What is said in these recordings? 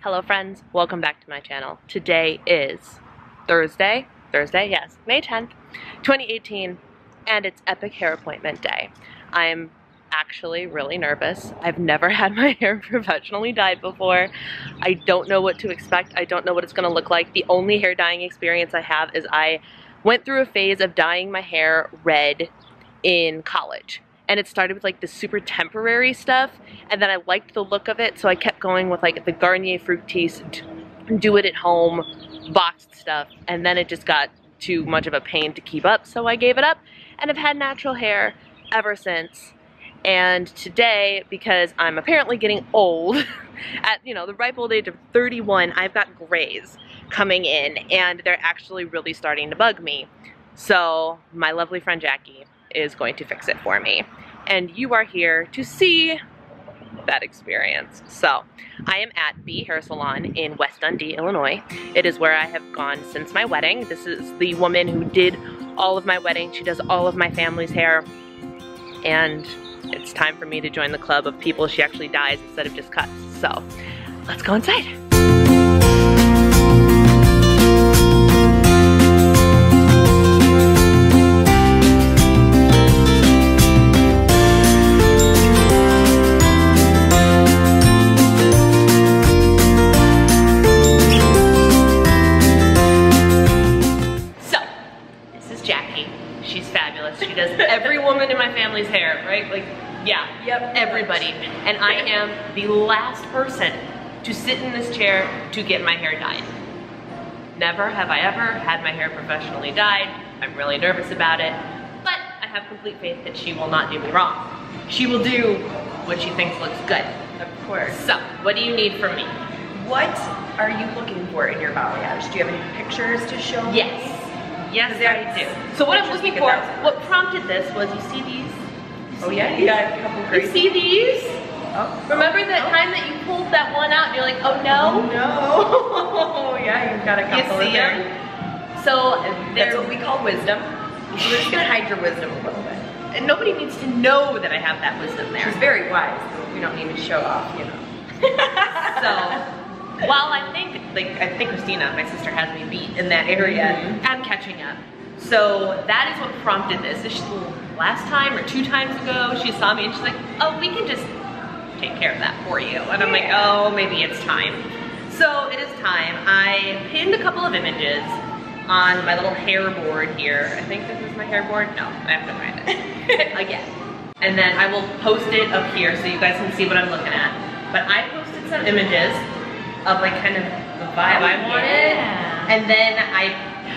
Hello friends, welcome back to my channel. Today is Thursday, yes, May 10th, 2018, and it's Epic Hair Appointment Day. I'm actually really nervous. I've never had my hair professionally dyed before. I don't know what to expect. I don't know what it's gonna look like. The only hair dyeing experience I have is I went through a phase of dyeing my hair red in college. And it started with like the super temporary stuff, and then I liked the look of it, so I kept going with like the Garnier Fructis, do it at home, boxed stuff, and then it just got too much of a pain to keep up, so I gave it up, and I've had natural hair ever since. And today, because I'm apparently getting old, at the ripe old age of 31, I've got grays coming in, and they're actually really starting to bug me. So my lovely friend Jacqui is going to fix it for me, and you are here to see that experience. So I am at B Hair Salon in West Dundee, Illinois. It is where I have gone since my wedding. This is the woman who did all of my wedding. She does all of my family's hair, and it's time for me to join the club of people she actually dyes instead of just cuts. So let's go inside. She's fabulous. She does every woman in my family's hair, right? Like, yeah, yep, everybody. And I am the last person to sit in this chair to get my hair dyed. Never have I ever had my hair professionally dyed. I'm really nervous about it, but I have complete faith that she will not do me wrong. She will do what she thinks looks good. Of course. So, what do you need from me? What are you looking for in your balayage? Do you have any pictures to show me? Yes. Yes, I do. So what I'm looking for, what prompted this was, you see these? Oh yeah, you got a couple crazy. You see these? Oh. Remember that time that you pulled that one out and you're like, oh no? Oh no. Yeah, you've got a couple you see in there. Them? So that's what we call wisdom. We're just gonna hide your wisdom a little bit. And nobody needs to know that I have that wisdom there. She's very wise, but we don't need to show off, you know. So, while I think Christina, my sister, has me beat in that area, I'm catching up. So that is what prompted this. This last time or 2 times ago, she saw me and she's like, oh, we can just take care of that for you. And I'm like, oh, maybe it's time. So it is time. I pinned a couple of images on my little hair board here. I think this is my hair board. No, I have to find it again. And then I will post it up here so you guys can see what I'm looking at. But I posted some images of like kind of the vibe I wanted, and then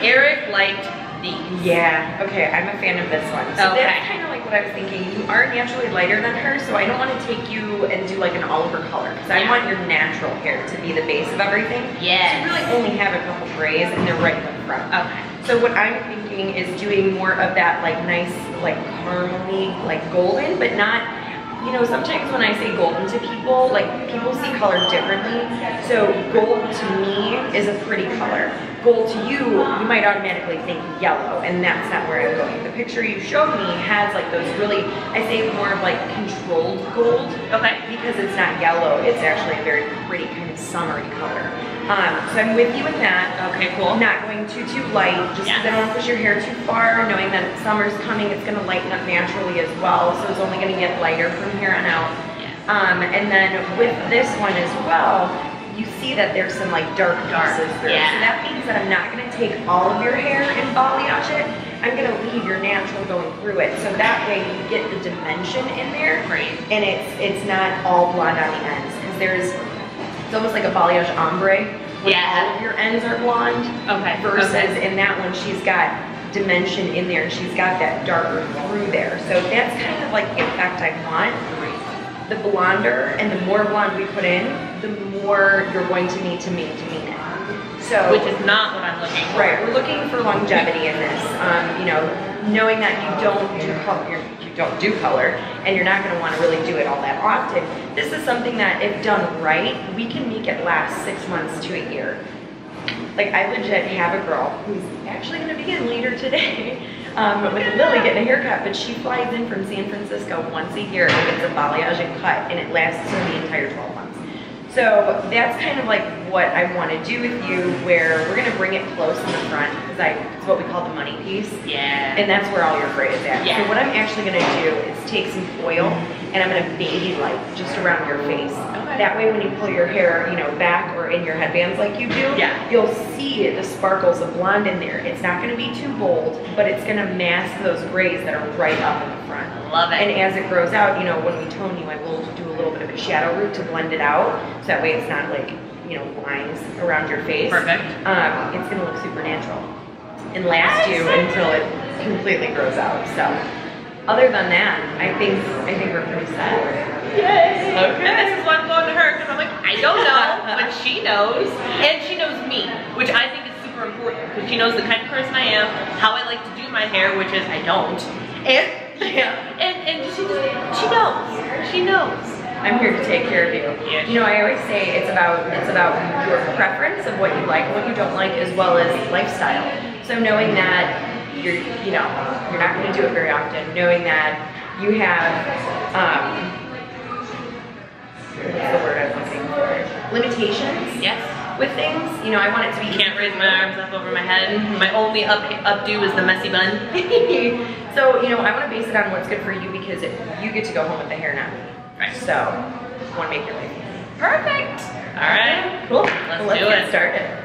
Eric liked these. Yeah, okay, I'm a fan of this one. So that's kind of like what I was thinking. You are naturally lighter than her, so I don't want to take you and do like an Oliver color, because I want your natural hair to be the base of everything. Yeah. So you really only have a couple grays, and they're right in the front. Okay. So what I'm thinking is doing more of that like nice, like caramely, like golden, but not. You know, sometimes when I say golden to people, like people see color differently. So gold to me is a pretty color. Gold to you, you might automatically think yellow, and that's not where I'm going. The picture you showed me has like those really, I say more of like controlled gold. Okay. Because it's not yellow, it's actually a very pretty kind of summery color. So I'm with you in that. Okay, cool. Not going too light, just because I don't want to push your hair too far, knowing that summer's coming, it's going to lighten up naturally as well, so it's only going to get lighter from here on out. And then with this one as well, you see that there's some like dark pieces through. So that means that I'm not going to take all of your hair and balayage it. I'm going to leave your natural going through it, so that way you get the dimension in there, and it's not all blonde on the ends, because it's almost like a balayage ombre, when all of your ends are blonde, versus in that one she's got dimension in there, and she's got that darker through there. So that's kind of like the effect I want. The blonder, and the more blonde we put in, the more you're going to need to maintain it. So, which is not what I'm looking for. Right, we're looking for longevity in this. You know, knowing that you don't do color, and you're not going to want to really do it all that often. This is something that, if done right, we can make it last 6 months to a year. Like, I legit have a girl who's actually going to begin later today with Lily getting a haircut, but she flies in from San Francisco once a year and gets a balayage and cut, and it lasts for the entire 12 months. So that's kind of like what I want to do with you, where we're going to bring it close in the front, because it's what we call the money piece. Yeah. And that's where all your fray is at. Yeah. So what I'm actually going to do is take some foil and I'm going to baby light just around your face. Okay. That way when you pull your hair, you know, back or in your headbands like you do, yeah, you'll see the sparkles of blonde in there. It's not going to be too bold, but it's going to mask those grays that are right up in the front. Love it. And as it grows out, you know, when we tone you, I will do a little bit of a shadow root to blend it out. So that way it's not like, you know, lines around your face. Perfect. It's gonna look super natural and last you until it completely grows out. So other than that, I think we're pretty set. Yay! Okay. And this is why I'm going to her, because I'm like, I don't know, but she knows. And she knows me, which I think is super important, because she knows the kind of person I am, how I like to do my hair, which is I don't. And she knows. She knows. I'm here to take care of you. Yeah. You know, I always say it's about your preference of what you like and what you don't like, as well as lifestyle. So knowing that you're not going to do it very often, knowing that you have what's the word I'm looking for? Limitations. Yes. With things, you know, I want it to be. Can't raise my arms up over my head. My only updo is the messy bun. So, you know, I want to base it on what's good for you, because you get to go home with the hair, not me. Right. So, I want to make your life easy. Perfect. All right. Cool. Let's do get it. started.